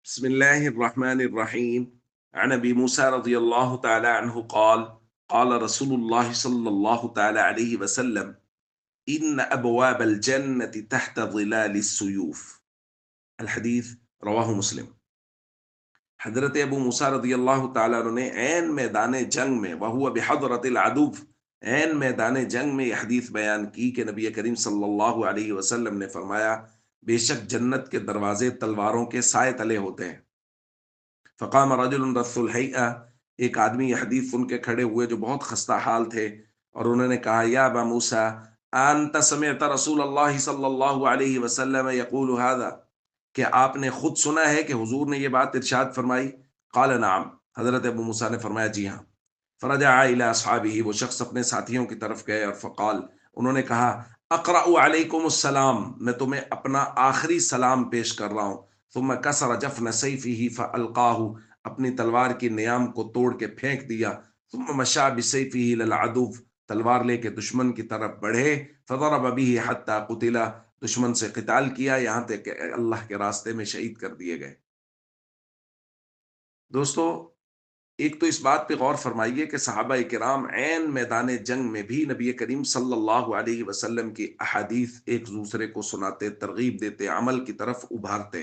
بسم الله الرحمن الرحيم. عن أبي موسى رضي الله تعالى عنه قال قال رسول الله صلى الله تعالى عليه وسلم إن أبواب الجنة تحت ظلال السيوف. الحديث رواه مسلم. حضرت ابو موسیٰ رضی اللہ تعالیٰ عنہ نے عین میدان جنگ میں وہو بحضرت العدو، عین میدان جنگ میں یہ حدیث بیان کی کہ نبی کریم صلی اللہ علیہ وسلم نے فرمایا بے شک جنت کے دروازے تلواروں کے سائے تلے ہوتے ہیں۔ فقام رجل رث الہیئہ، ایک آدمی یہ حدیث سن کے کھڑے ہوئے جو بہت خستہ حال تھے، اور انہوں نے کہا یا ابا موسیٰ انت سمعت رسول اللہ صلی اللہ علیہ وسلم یقول هذا، کہ آپ نے خود سنا ہے کہ حضور نے یہ بات ارشاد فرمائی؟ قال نعم، حضرت ابو موسیٰ نے فرمایا جی ہاں۔ فرجع الی اصحابہ، وہ شخص اپنے ساتھیوں کی طرف گئے اور فقال، انہوں نے کہا اقرأ علیکم السلام، میں تمہیں اپنا آخری سلام پیش کر رہا ہوں۔ ثم کسر جفن سیفہ فالقاہ، اپنی تلوار کی نیام کو توڑ کے پھینک دیا۔ ثم مشى بسیفہ الی العدو، تلوار لے کے دشمن کی طرف بڑھے۔ فضرب به حتی قتل، دشمن سے قتال کیا یہاں تک کہ اللہ کے راستے میں شہید کر دیے گئے۔ دوستو، ایک تو اس بات پہ غور فرمائیے کہ صحابہ کرام عین میدان جنگ میں بھی نبی کریم صلی اللہ علیہ وسلم کی احادیث ایک دوسرے کو سناتے، ترغیب دیتے، عمل کی طرف ابھارتے۔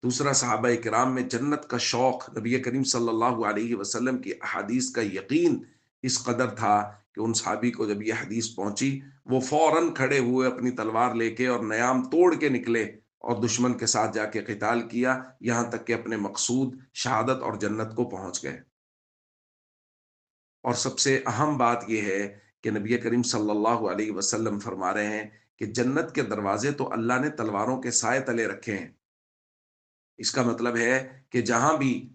دوسرا، صحابہ کرام میں جنت کا شوق، نبی کریم صلی اللہ علیہ وسلم کی احادیث کا یقین اس قدر تھا کہ ان صحابی کو جب یہ حدیث پہنچی وہ فوراً کھڑے ہوئے اپنی تلوار لے کے اور نیام توڑ کے نکلے اور دشمن کے ساتھ جا کے قتال کیا، یہاں تک کہ اپنے مقصود شہادت اور جنت کو پہنچ گئے۔ اور سب سے اہم بات یہ ہے کہ نبی کریم صلی اللہ علیہ وسلم فرما رہے ہیں کہ جنت کے دروازے تو اللہ نے تلواروں کے سائے تلے رکھے ہیں۔ اس کا مطلب ہے کہ جہاں بھی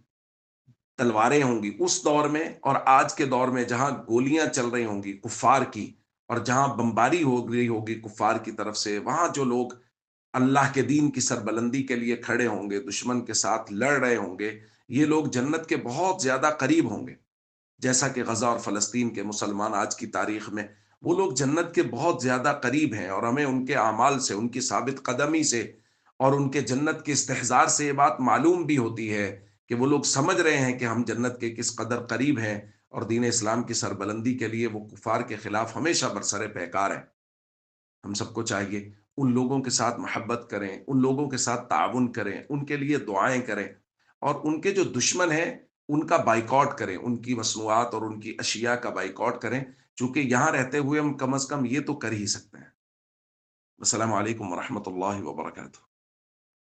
تلواریں ہوں گی اس دور میں اور آج کے دور میں، جہاں گولیاں چل رہی ہوں گی کفار کی اور جہاں بمباری ہو رہی ہوگی کفار کی طرف سے، وہاں جو لوگ اللہ کے دین کی سربلندی کے لیے کھڑے ہوں گے، دشمن کے ساتھ لڑ رہے ہوں گے، یہ لوگ جنت کے بہت زیادہ قریب ہوں گے۔ جیسا کہ غزہ اور فلسطین کے مسلمان آج کی تاریخ میں، وہ لوگ جنت کے بہت زیادہ قریب ہیں، اور ہمیں ان کے اعمال سے، ان کی ثابت قدمی سے اور ان کے جنت کے استحضار سے یہ بات معلوم بھی ہوتی ہے کہ وہ لوگ سمجھ رہے ہیں کہ ہم جنت کے کس قدر قریب ہیں، اور دین اسلام کی سربلندی کے لیے وہ کفار کے خلاف ہمیشہ برسر پیکار ہیں۔ ہم سب کو چاہیے ان لوگوں کے ساتھ محبت کریں، ان لوگوں کے ساتھ تعاون کریں، ان کے لیے دعائیں کریں، اور ان کے جو دشمن ہیں ان کا بائیکاٹ کریں، ان کی مصنوعات اور ان کی اشیاء کا بائیکاٹ کریں، چونکہ یہاں رہتے ہوئے ہم کم از کم یہ تو کر ہی سکتے ہیں۔ السلام علیکم ورحمۃ اللہ وبرکاتہ۔